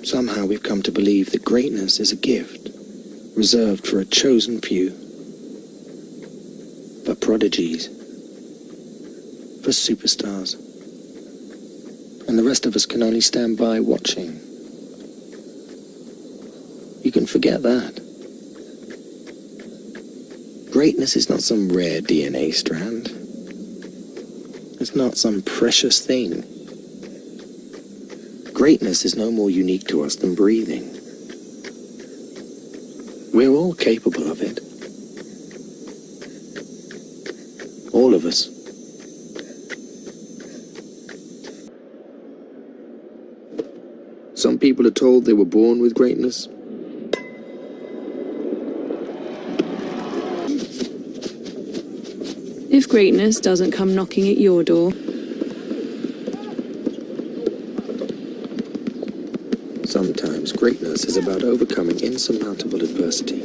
Somehow we've come to believe that greatness is a gift, reserved for a chosen few, for prodigies, for superstars, and the rest of us can only stand by watching. You can forget that. Greatness is not some rare DNA strand. It's not some precious thing. Greatness is no more unique to us than breathing. We're all capable of it. All of us. Some people are told they were born with greatness. If greatness doesn't come knocking at your door, Sometimes greatness is about overcoming insurmountable adversity.